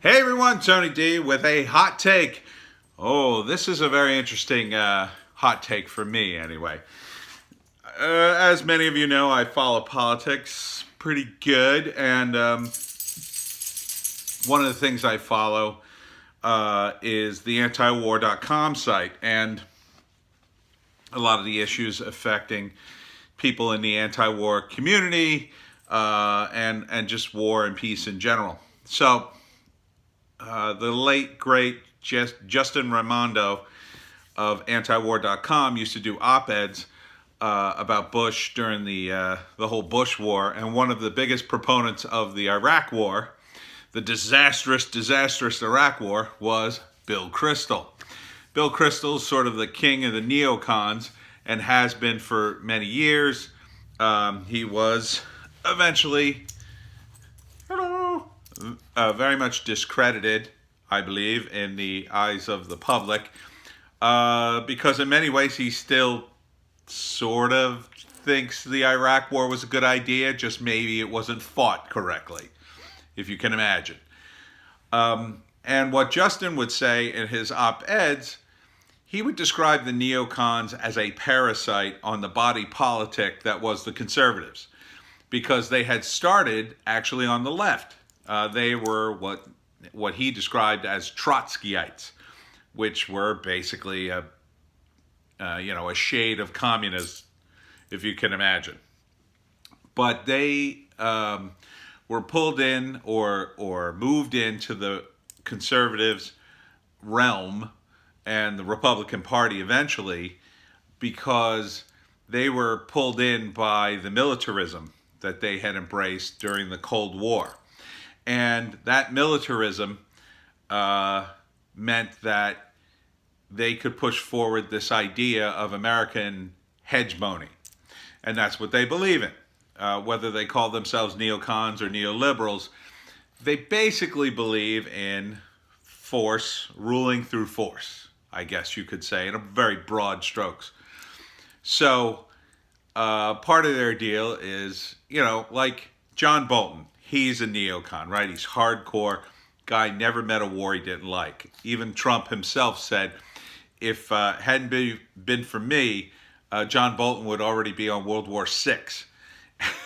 Hey everyone, Tony D with a hot take. Oh, this is a very interesting hot take for me anyway. As many of you know, I follow politics pretty good, and one of the things I follow is the antiwar.com site, and a lot of the issues affecting people in the anti-war community and just war and peace in general. So the late, great Justin Raimondo of antiwar.com used to do op-eds about Bush during the whole Bush war, and one of the biggest proponents of the Iraq war, the disastrous Iraq war, was Bill Kristol. Bill Kristol is sort of the king of the neocons and has been for many years. He was eventually very much discredited, I believe, in the eyes of the public, because in many ways he still sort of thinks the Iraq war was a good idea, just maybe it wasn't fought correctly, if you can imagine. And what Justin would say in his op-eds, he would describe the neocons as a parasite on the body politic that was the conservatives, because they had started actually on the left. They were what he described as Trotskyites, which were basically a shade of communists, if you can imagine. But they were pulled in or moved into the conservatives' realm and the Republican Party eventually, because they were pulled in by the militarism that they had embraced during the Cold War. And that militarism meant that they could push forward this idea of American hegemony. And that's what they believe in. Whether they call themselves neocons or neoliberals, they basically believe in force, ruling through force, I guess you could say, in a very broad strokes. So part of their deal is, like John Bolton. He's a neocon, right? He's hardcore. Guy never met a war he didn't like. Even Trump himself said, if hadn't been for me, John Bolton would already be on World War VI.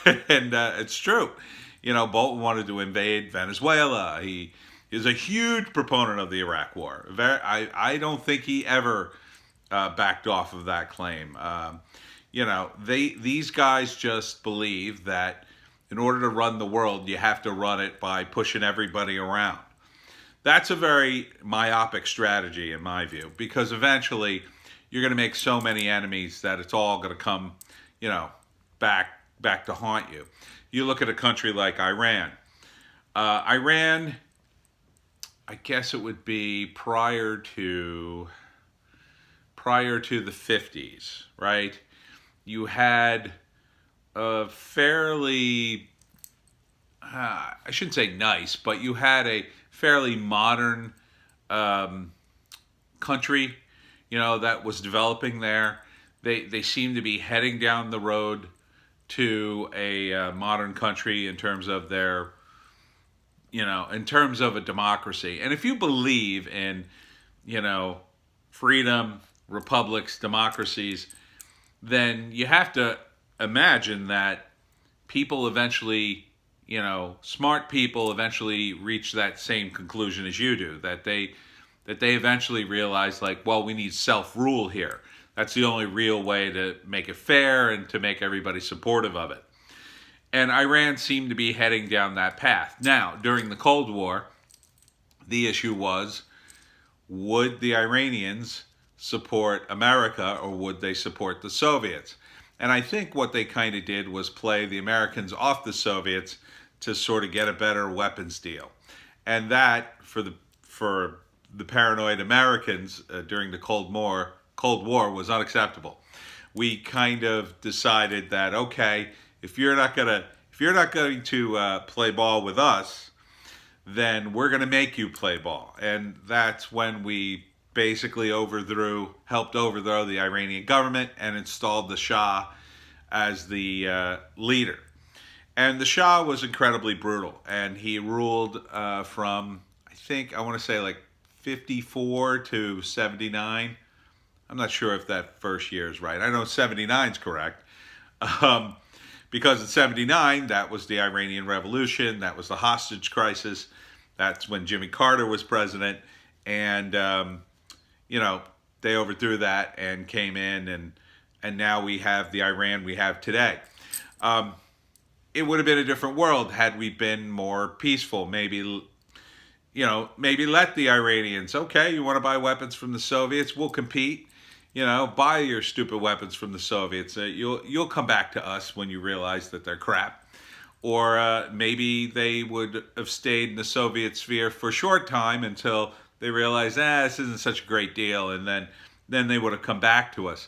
And it's true. Bolton wanted to invade Venezuela. He is a huge proponent of the Iraq War. I don't think he ever backed off of that claim. These guys just believe that in order to run the world, you have to run it by pushing everybody around. That's a very myopic strategy in my view, because eventually you're going to make so many enemies that it's all going to come, back to haunt you. You look at a country like Iran. Iran, I guess it would be prior to the 50s, right? You had a fairly, I shouldn't say nice, but you had a fairly modern country, that was developing there. They seem to be heading down the road to a modern country in terms of their, in terms of a democracy. And if you believe in, freedom, republics, democracies, then you have to imagine that people eventually, smart people eventually reach that same conclusion as you do, that they eventually realize, like, well, we need self-rule here. That's the only real way to make it fair and to make everybody supportive of it. And Iran seemed to be heading down that path. Now, during the Cold War, the issue was, would the Iranians support America or would they support the Soviets? And I think what they kind of did was play the Americans off the Soviets to sort of get a better weapons deal. And that, for the paranoid Americans during the Cold War was unacceptable. We kind of decided that, okay, if you're not going to play ball with us, then we're going to make you play ball. And that's when we basically helped overthrow the Iranian government and installed the Shah as the leader. And the Shah was incredibly brutal, and he ruled from, I think I want to say like 54 to 79. I'm not sure if that first year is right. I know 79 is correct. Um, because in 79, that was the Iranian Revolution, that was the hostage crisis, that's when Jimmy Carter was president, and, you know, they overthrew that and came in, and now we have the Iran we have today. Um, it would have been a different world had we been more peaceful. Maybe, maybe let the Iranians, okay, you want to buy weapons from the Soviets, we'll compete. Buy your stupid weapons from the Soviets. You'll come back to us when you realize that they're crap. Or maybe they would have stayed in the Soviet sphere for a short time until they realized, this isn't such a great deal, and then they would have come back to us.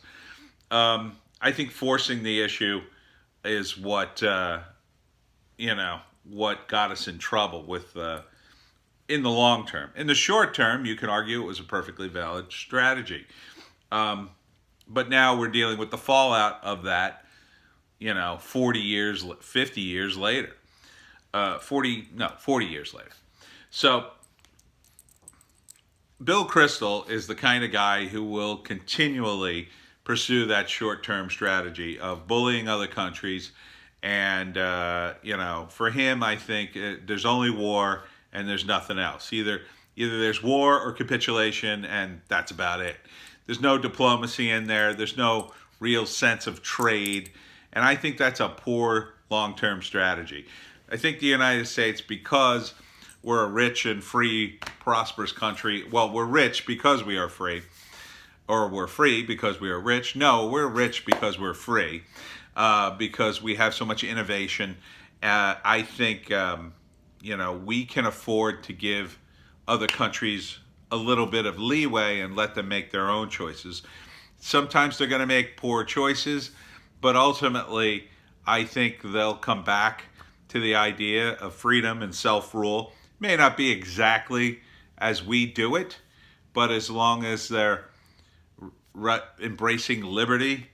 I think forcing the issue is what what got us in trouble with in the long term. In the short term, you can argue it was a perfectly valid strategy. But now we're dealing with the fallout of that, 40 years, 50 years later. 40 years later. So Bill Kristol is the kind of guy who will continually pursue that short-term strategy of bullying other countries. And, for him, I think there's only war and there's nothing else. Either there's war or capitulation, and that's about it. There's no diplomacy in there. There's no real sense of trade. And I think that's a poor long-term strategy. I think the United States, because we're a rich and free, prosperous country, well, we're rich because we are free, or we're free because we are rich. No, we're rich because we're free, because we have so much innovation. I think, we can afford to give other countries a little bit of leeway and let them make their own choices. Sometimes they're going to make poor choices, but ultimately, I think they'll come back to the idea of freedom and self-rule. May not be exactly as we do it, but as long as they're embracing liberty,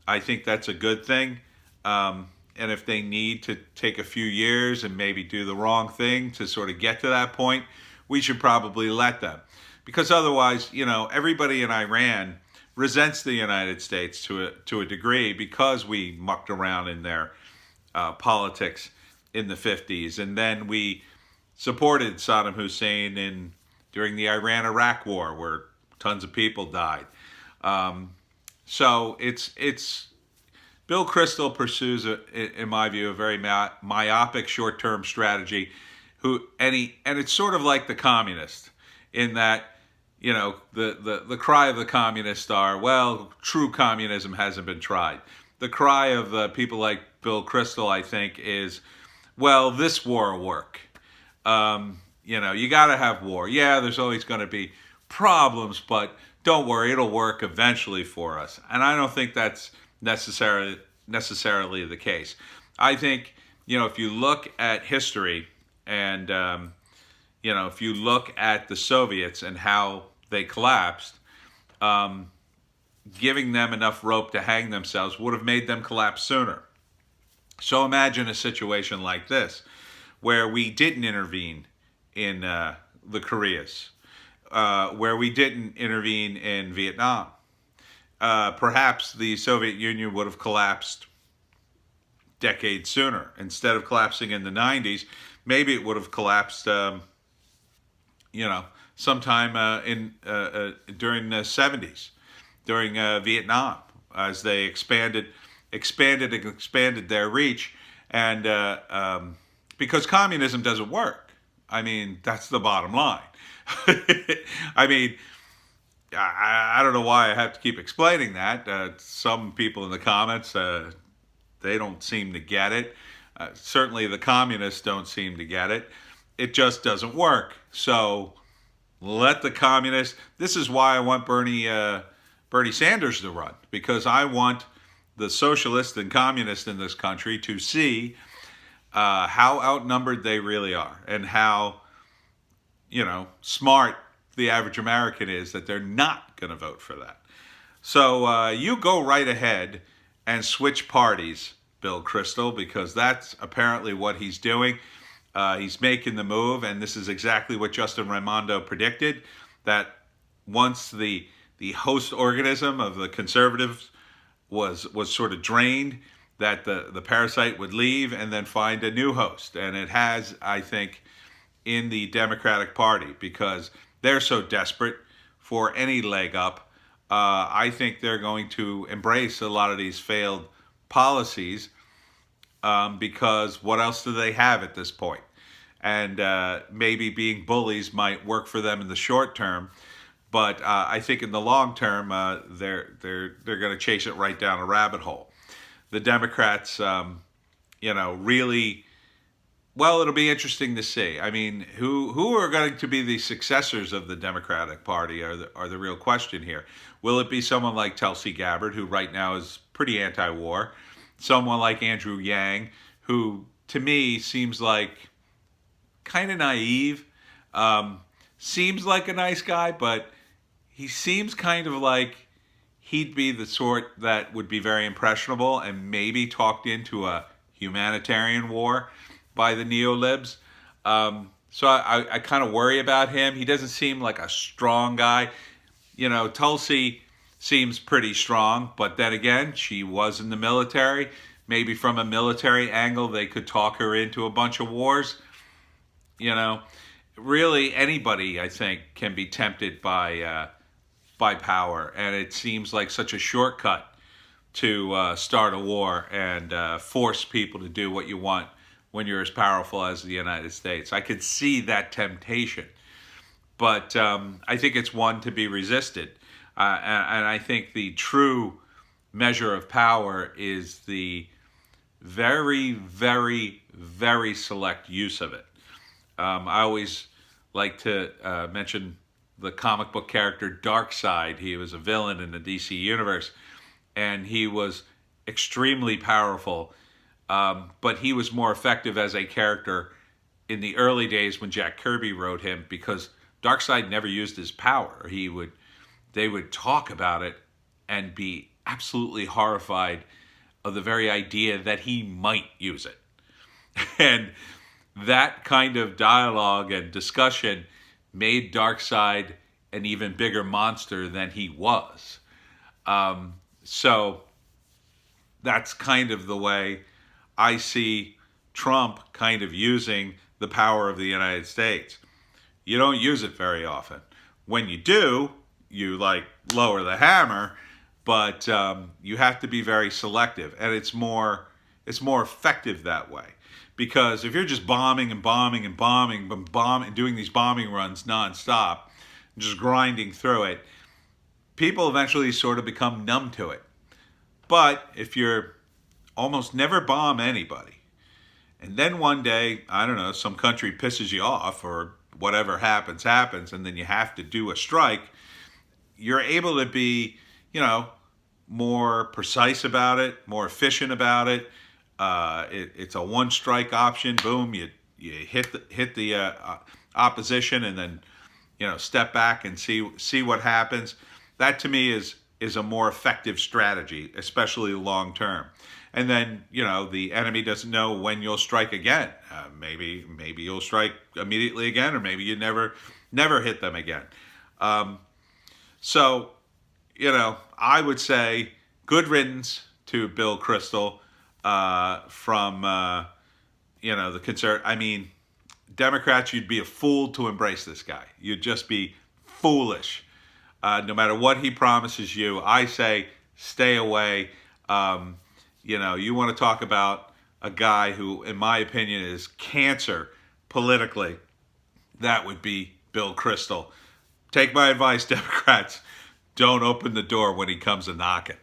I think that's a good thing. And if they need to take a few years and maybe do the wrong thing to sort of get to that point, we should probably let them. Because otherwise, everybody in Iran resents the United States to a degree because we mucked around in their politics in the 50s. And then we supported Saddam Hussein during the Iran-Iraq War, where tons of people died. So it's Bill Kristol pursues, in my view, a very myopic short-term strategy. And it's sort of like the communist, in that, the cry of the communists are, well, true communism hasn't been tried. The cry of people like Bill Kristol, I think, is, well, this war will work. You got to have war. Yeah, there's always going to be problems, but don't worry, it'll work eventually for us. And I don't think that's necessarily the case. I think, if you look at history and, if you look at the Soviets and how they collapsed, giving them enough rope to hang themselves would have made them collapse sooner. So imagine a situation like this, where we didn't intervene in the Koreas, where we didn't intervene in Vietnam. Perhaps the Soviet Union would have collapsed decades sooner. Instead of collapsing in the 90s, maybe it would have collapsed, sometime during the 70s, during Vietnam, as they expanded their reach, and because communism doesn't work. I mean, that's the bottom line. I mean, I don't know why I have to keep explaining that. Some people in the comments, they don't seem to get it. Certainly the communists don't seem to get it. It just doesn't work. So let the communists. This is why I want Bernie Sanders to run, because I want the socialists and communists in this country to see how outnumbered they really are, and how smart the average American is, that they're not going to vote for that. So you go right ahead and switch parties, Bill Kristol, because that's apparently what he's doing. He's making the move, and this is exactly what Justin Raimondo predicted, that once the host organism of the conservatives was sort of drained, that the parasite would leave and then find a new host. And it has, I think, in the Democratic Party, because they're so desperate for any leg up. I think they're going to embrace a lot of these failed policies, because what else do they have at this point? And maybe being bullies might work for them in the short term, but I think in the long term, they're going to chase it right down a rabbit hole. The Democrats, really, well, it'll be interesting to see. I mean, who are going to be the successors of the Democratic Party are the real question here. Will it be someone like Tulsi Gabbard, who right now is pretty anti-war? Someone like Andrew Yang, who to me seems like kind of naive, seems like a nice guy, but he seems kind of like he'd be the sort that would be very impressionable and maybe talked into a humanitarian war by the neolibs. So I kind of worry about him. He doesn't seem like a strong guy. Tulsi seems pretty strong, but then again, she was in the military. Maybe from a military angle, they could talk her into a bunch of wars. Really anybody, I think, can be tempted by power, and it seems like such a shortcut to start a war and force people to do what you want when you're as powerful as the United States. I could see that temptation, but I think it's one to be resisted. And I think the true measure of power is the very, very, very select use of it. I always like to mention the comic book character Darkseid. He was a villain in the DC universe, and he was extremely powerful, but he was more effective as a character in the early days when Jack Kirby wrote him, because Darkseid never used his power. They would talk about it and be absolutely horrified of the very idea that he might use it. And that kind of dialogue and discussion made Darkseid an even bigger monster than he was. So that's kind of the way I see Trump kind of using the power of the United States. You don't use it very often. When you do, you lower the hammer, but you have to be very selective, and it's more effective that way. Because if you're just bombing and bombing and bombing and doing these bombing runs nonstop, just grinding through it, people eventually sort of become numb to it. But if you're almost never bomb anybody, and then one day, I don't know, some country pisses you off or whatever happens, and then you have to do a strike, you're able to be, more precise about it, more efficient about it. It's a one strike option. Boom, you hit the opposition, and then step back and see what happens. That to me is a more effective strategy, especially long term. And then the enemy doesn't know when you'll strike again. Maybe you'll strike immediately again, or maybe you never hit them again. So I would say good riddance to Bill Kristol. From the concern. I mean, Democrats, you'd be a fool to embrace this guy. You'd just be foolish. No matter what he promises you, I say stay away. You want to talk about a guy who, in my opinion, is cancer politically. That would be Bill Kristol. Take my advice, Democrats. Don't open the door when he comes a knocking.